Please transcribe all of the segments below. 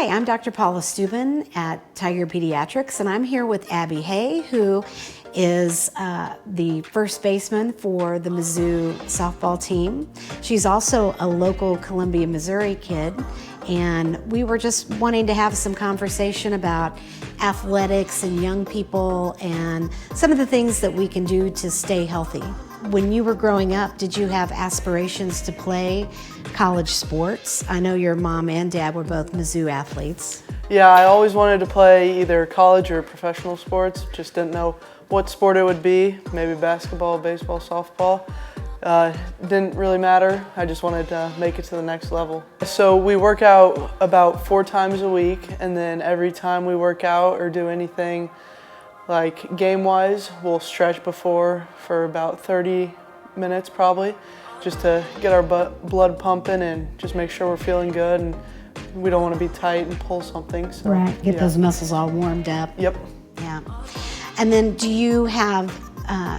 Hi, I'm Dr. Paula Stuebben at Tiger Pediatrics, and I'm here with Abby Hay, who is the first baseman for the Mizzou Softball team. She's also a local Columbia, Missouri kid, and we were just wanting to have some conversation about athletics and young people and some of the things that we can do to stay healthy. When you were growing up, did you have aspirations to play college sports? I know your mom and dad were both Mizzou athletes. Yeah, I always wanted to play either college or professional sports. Just didn't know what sport it would be. Maybe basketball, baseball, softball. Didn't really matter. I just wanted to make it to the next level. So we work out about 4 times a week, and then every time we work out or do anything like game-wise, we'll stretch before for about 30 minutes probably, just to get our blood pumping and just make sure we're feeling good, and we don't want to be tight and pull something. So, right, get those muscles all warmed up. Yep. Yeah. And then do you have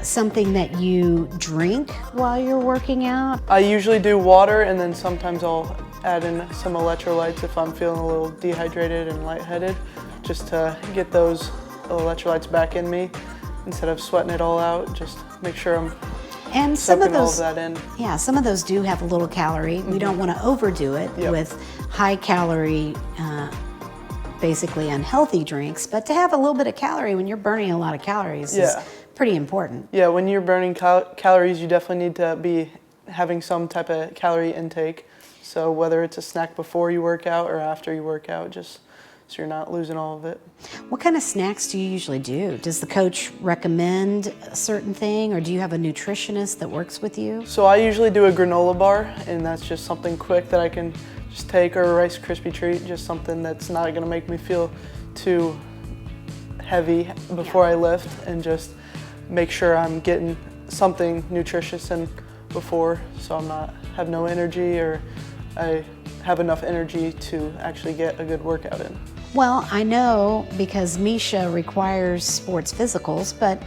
something that you drink while you're working out? I usually do water, and then sometimes I'll add in some electrolytes if I'm feeling a little dehydrated and lightheaded, just to get those electrolytes back in me instead of sweating it all out. Just make sure I'm soaking all of that in. Yeah, some of those do have a little calorie. We don't want to overdo it with high calorie, basically unhealthy drinks, but to have a little bit of calorie when you're burning a lot of calories is pretty important. Yeah, when you're burning calories, you definitely need to be having some type of calorie intake. So whether it's a snack before you work out or after you work out, just so you're not losing all of it. What kind of snacks do you usually do? Does the coach recommend a certain thing, or do you have a nutritionist that works with you? So I usually do a granola bar, and that's just something quick that I can just take, or a Rice Krispie treat, just something that's not going to make me feel too heavy before I lift, and just make sure I'm getting something nutritious in before, so I'm not have no energy, or I have enough energy to actually get a good workout in. Well, I know because Misha requires sports physicals, but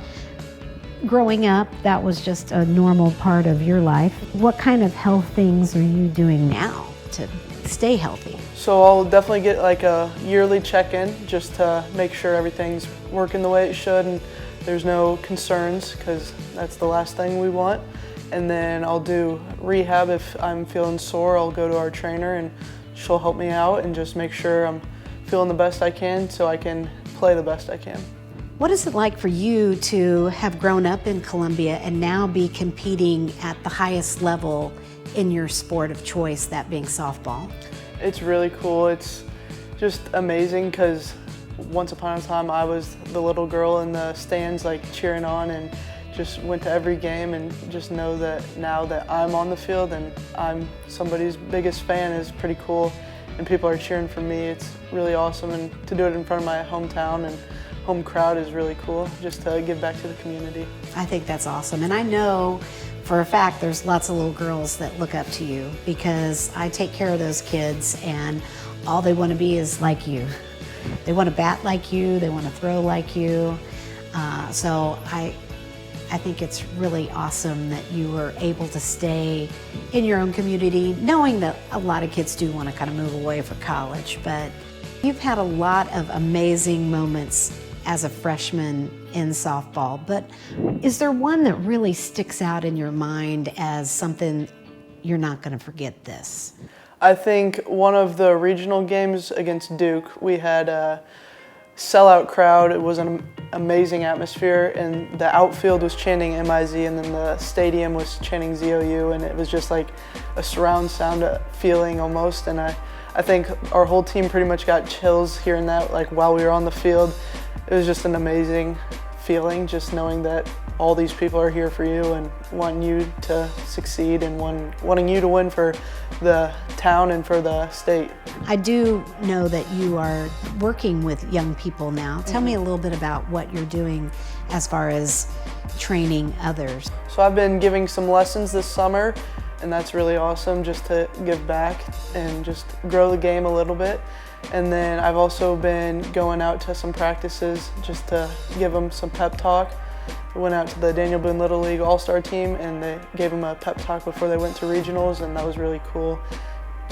growing up, that was just a normal part of your life. What kind of health things are you doing now to stay healthy? So I'll definitely get like a yearly check-in just to make sure everything's working the way it should and there's no concerns, because that's the last thing we want. And then I'll do rehab. If I'm feeling sore, I'll go to our trainer and she'll help me out and just make sure I'm feeling the best I can so I can play the best I can. What is it like for you to have grown up in Columbia and now be competing at the highest level in your sport of choice, that being softball? It's really cool. It's just amazing because once upon a time I was the little girl in the stands like cheering on, and just went to every game, and just know that now that I'm on the field and I'm somebody's biggest fan is pretty cool, and people are cheering for me. It's really awesome, and to do it in front of my hometown and home crowd is really cool, just to give back to the community. I think that's awesome, and I know for a fact there's lots of little girls that look up to you, because I take care of those kids and all they want to be is like you. They want to bat like you, they want to throw like you, so I think it's really awesome that you were able to stay in your own community, knowing that a lot of kids do want to kind of move away for college, but you've had a lot of amazing moments as a freshman in softball, but is there one that really sticks out in your mind as something you're not going to forget this? I think one of the regional games against Duke, we had a sellout crowd. It was an amazing atmosphere, and the outfield was chanting MIZ, and then the stadium was chanting ZOU, and it was just like a surround sound feeling almost. And I think our whole team pretty much got chills hearing that, like while we were on the field. It was just an amazing feeling, just knowing that all these people are here for you and wanting you to succeed and wanting you to win for the town and for the state. I do know that you are working with young people now. Tell me a little bit about what you're doing as far as training others. So I've been giving some lessons this summer, and that's really awesome, just to give back and just grow the game a little bit. And then I've also been going out to some practices just to give them some pep talk. I went out to the Daniel Boone Little League All-Star team, and they gave them a pep talk before they went to regionals, and that was really cool.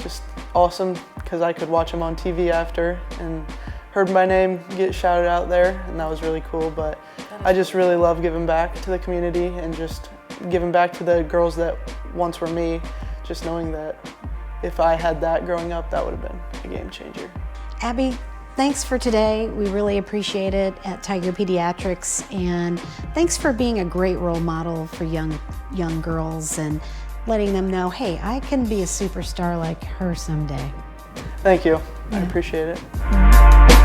just awesome because I could watch them on TV after and heard my name get shouted out there, and that was really cool. But I just really love giving back to the community and just giving back to the girls that once were me, just knowing that if I had that growing up, that would have been a game changer. Abby, thanks for today. We really appreciate it at Tiger Pediatrics, and thanks for being a great role model for young girls and letting them know, hey, I can be a superstar like her someday. Thank you. I appreciate it.